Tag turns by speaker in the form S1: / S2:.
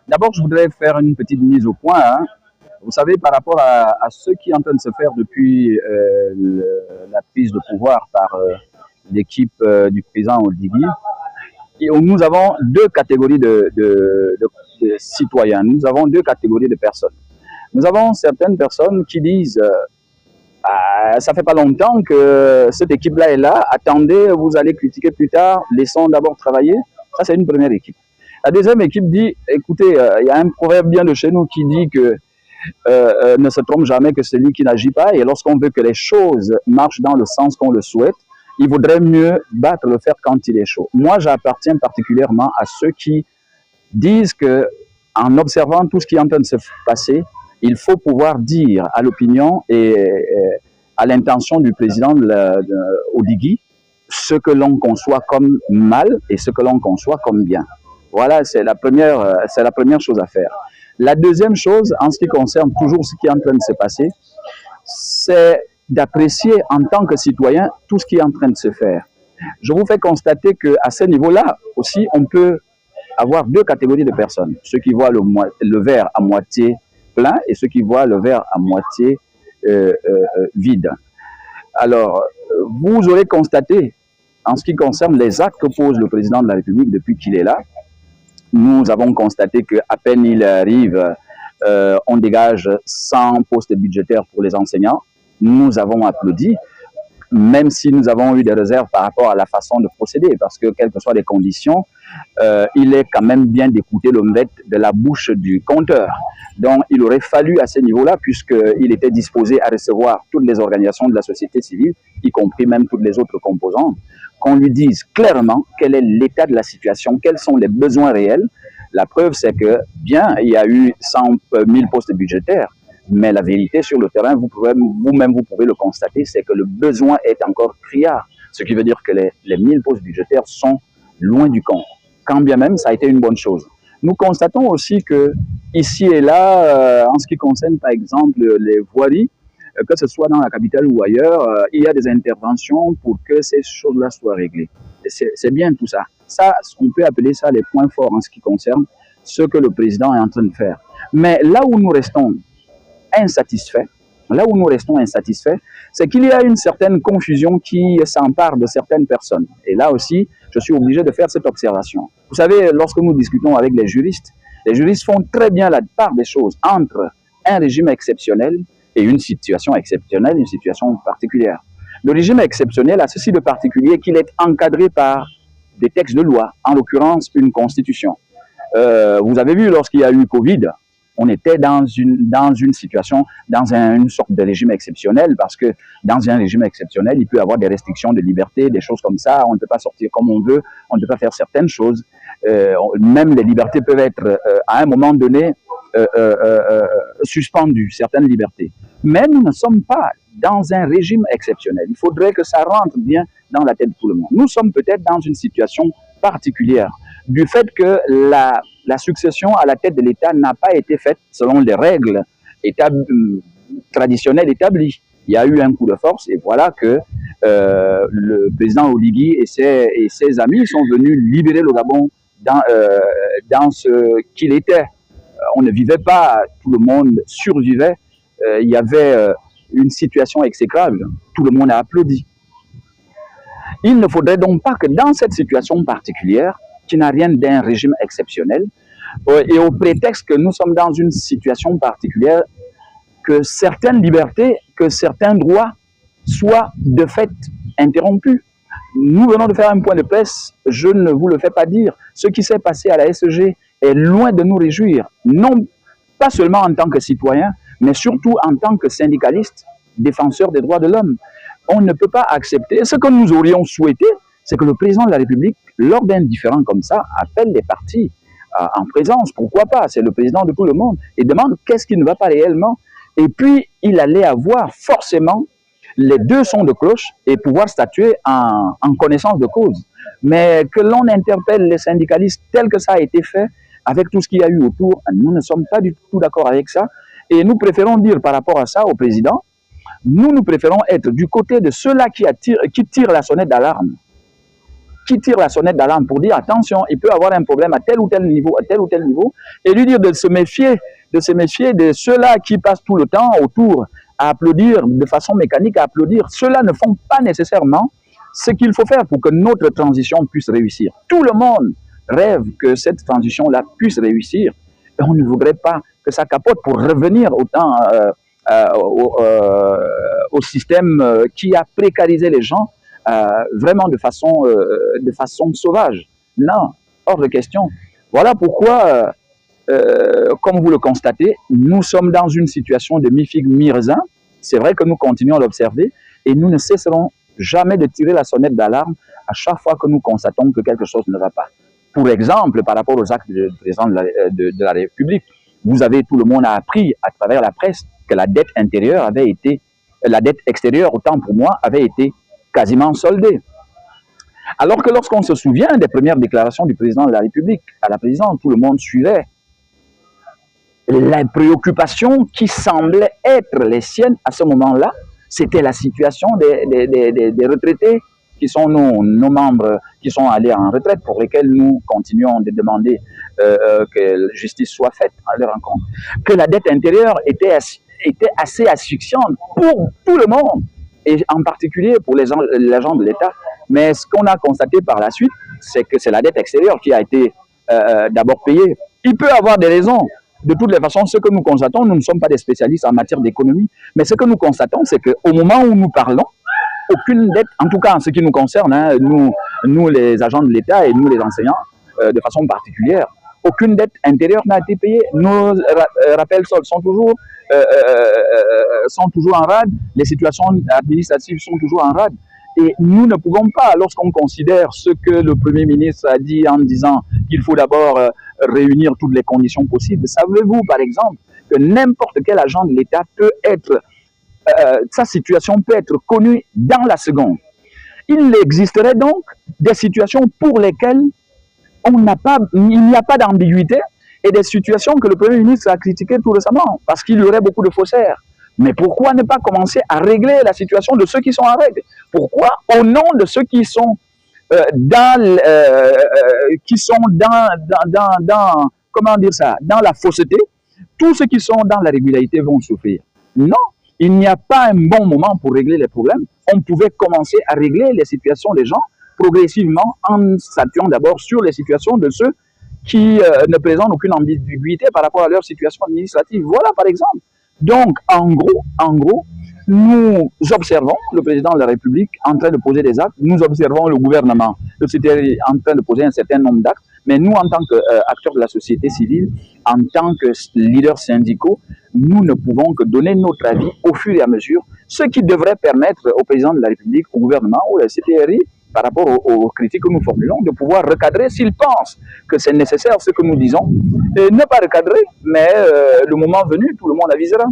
S1: D'abord, je voudrais faire une petite mise au point, hein. Vous savez, par rapport à ce qui est en train de se faire depuis la prise de pouvoir par l'équipe du président Oligui, nous avons deux catégories de citoyens, nous avons deux catégories de personnes. Nous avons certaines personnes qui disent ça fait pas longtemps que cette équipe-là est là, attendez, vous allez critiquer plus tard, laissons d'abord travailler. Ça, c'est une première équipe. La deuxième équipe dit, écoutez, il y a un proverbe bien de chez nous qui dit que ne se trompe jamais que celui qui n'agit pas, et lorsqu'on veut que les choses marchent dans le sens qu'on le souhaite, il vaudrait mieux battre le fer quand il est chaud. Moi, j'appartiens particulièrement à ceux qui disent que, en observant tout ce qui est en train de se passer, il faut pouvoir dire à l'opinion et à l'intention du président Oligui ce que l'on conçoit comme mal et ce que l'on conçoit comme bien. Voilà, c'est la première chose à faire. La deuxième chose, en ce qui concerne toujours ce qui est en train de se passer, c'est d'apprécier en tant que citoyen tout ce qui est en train de se faire. Je vous fais constater qu'à ce niveau-là aussi, on peut avoir deux catégories de personnes. Ceux qui voient le verre à moitié plein et ceux qui voient le verre à moitié vide. Alors, vous aurez constaté, en ce qui concerne les actes que pose le président de la République depuis qu'il est là, nous avons constaté qu'à peine il arrive, on dégage 100 postes budgétaires pour les enseignants. Nous avons applaudi, même si nous avons eu des réserves par rapport à la façon de procéder, parce que quelles que soient les conditions, il est quand même bien d'écouter le maître de la bouche du compteur. Donc, il aurait fallu à ce niveau-là, puisqu'il était disposé à recevoir toutes les organisations de la société civile, y compris même toutes les autres composantes, qu'on lui dise clairement quel est l'état de la situation, quels sont les besoins réels. La preuve, c'est que, bien, il y a eu 100 000 postes budgétaires, mais la vérité sur le terrain, vous-même, vous pouvez le constater, c'est que le besoin est encore criard. Ce qui veut dire que les 1000 postes budgétaires sont loin du compte. Quand bien même, ça a été une bonne chose. Nous constatons aussi que ici et là, en ce qui concerne par exemple les voiries, que ce soit dans la capitale ou ailleurs, il y a des interventions pour que ces choses-là soient réglées. C'est bien tout ça. Ça, on peut appeler ça les points forts en ce qui concerne ce que le président est en train de faire. Mais là où nous restons insatisfaits, c'est qu'il y a une certaine confusion qui s'empare de certaines personnes. Et là aussi, je suis obligé de faire cette observation. Vous savez, lorsque nous discutons avec les juristes font très bien la part des choses entre un régime exceptionnel et une situation exceptionnelle, une situation particulière. Le régime exceptionnel a ceci de particulier qu'il est encadré par des textes de loi, en l'occurrence une constitution. Vous avez vu, lorsqu'il y a eu Covid, on était dans une situation, une sorte de régime exceptionnel, parce que dans un régime exceptionnel, il peut y avoir des restrictions de liberté, des choses comme ça, on ne peut pas sortir comme on veut, on ne peut pas faire certaines choses, même les libertés peuvent être à un moment donné suspendues, certaines libertés. Mais nous ne sommes pas dans un régime exceptionnel. Il faudrait que ça rentre bien dans la tête de tout le monde. Nous sommes peut-être dans une situation particulière, du fait que la succession à la tête de l'État n'a pas été faite selon les règles traditionnelles établies. Il y a eu un coup de force et voilà que le président Oligui et ses amis sont venus libérer le Gabon dans ce qu'il était. On ne vivait pas, tout le monde survivait. Il y avait une situation exécrable. Tout le monde a applaudi. Il ne faudrait donc pas que dans cette situation particulière, qui n'a rien d'un régime exceptionnel, et au prétexte que nous sommes dans une situation particulière, que certaines libertés, que certains droits soient de fait interrompus. Nous venons de faire un point de presse, je ne vous le fais pas dire. Ce qui s'est passé à la SEG est loin de nous réjouir, non pas seulement en tant que citoyen, mais surtout en tant que syndicaliste, défenseur des droits de l'homme. On ne peut pas accepter. Ce que nous aurions souhaité, c'est que le président de la République, lors d'un différend comme ça, appelle les partis en présence. Pourquoi pas? C'est le président de tout le monde. Et demande qu'est-ce qui ne va pas réellement. Et puis, il allait avoir forcément les deux sons de cloche et pouvoir statuer en connaissance de cause. Mais que l'on interpelle les syndicalistes tel que ça a été fait, avec tout ce qu'il y a eu autour, nous ne sommes pas du tout d'accord avec ça. Et nous préférons dire par rapport à ça au président, nous préférons être du côté de ceux-là qui tirent la sonnette d'alarme. qui tire la sonnette d'alarme pour dire attention, il peut avoir un problème à tel ou tel niveau, et lui dire de se méfier de ceux-là qui passent tout le temps autour à applaudir de façon mécanique, à applaudir. Ceux-là ne font pas nécessairement ce qu'il faut faire pour que notre transition puisse réussir. Tout le monde rêve que cette transition-là puisse réussir, et on ne voudrait pas que ça capote pour revenir au système qui a précarisé les gens vraiment de façon sauvage. Non, hors de question. Voilà pourquoi, comme vous le constatez, nous sommes dans une situation de mi-figue, mi-raisin. C'est vrai que nous continuons à l'observer et nous ne cesserons jamais de tirer la sonnette d'alarme à chaque fois que nous constatons que quelque chose ne va pas. Pour exemple, par rapport aux actes du président de la République, tout le monde a appris à travers la presse que la dette extérieure, autant pour moi, avait été quasiment soldée. Alors que lorsqu'on se souvient des premières déclarations du président de la République à la présidence, tout le monde suivait. La préoccupation qui semblait être les siennes à ce moment-là, c'était la situation des retraités qui sont nos membres qui sont allés en retraite, pour lesquels nous continuons de demander que justice soit faite à leur encontre. Que la dette intérieure était assez asphyxiante pour tout le monde, et en particulier pour les agents de l'État. Mais ce qu'on a constaté par la suite, c'est que c'est la dette extérieure qui a été d'abord payée. Il peut y avoir des raisons. De toutes les façons, ce que nous constatons, nous ne sommes pas des spécialistes en matière d'économie, mais ce que nous constatons, c'est qu'au moment où nous parlons, aucune dette, en tout cas en ce qui nous concerne, hein, nous les agents de l'État et nous les enseignants, de façon particulière, aucune dette intérieure n'a été payée. Nos rappels soldes sont toujours en rade, les situations administratives sont toujours en rade. Et nous ne pouvons pas, lorsqu'on considère ce que le Premier ministre a dit en disant qu'il faut d'abord réunir toutes les conditions possibles. Savez-vous, par exemple, que n'importe quel agent de l'État peut être, sa situation peut être connue dans la seconde. Il existerait donc des situations pour lesquelles il n'y a pas d'ambiguïté, et des situations que le Premier ministre a critiquées tout récemment, parce qu'il y aurait beaucoup de faussaires. Mais pourquoi ne pas commencer à régler la situation de ceux qui sont en règle? Pourquoi, au nom de ceux qui sont dans la fausseté, tous ceux qui sont dans la régularité vont souffrir? Non, il n'y a pas un bon moment pour régler les problèmes. On pouvait commencer à régler les situations des gens progressivement en s'appuyant d'abord sur les situations de ceux qui ne présentent aucune ambiguïté par rapport à leur situation administrative. Voilà, par exemple. Donc, en gros, nous observons le président de la République en train de poser des actes, nous observons le gouvernement, le CTRI en train de poser un certain nombre d'actes, mais nous, en tant qu'acteurs de la société civile, en tant que leaders syndicaux, nous ne pouvons que donner notre avis au fur et à mesure, ce qui devrait permettre au président de la République, au gouvernement ou au CTRI, par rapport aux critiques que nous formulons, de pouvoir recadrer s'ils pensent que c'est nécessaire ce que nous disons, et ne pas recadrer, mais le moment venu, tout le monde avisera.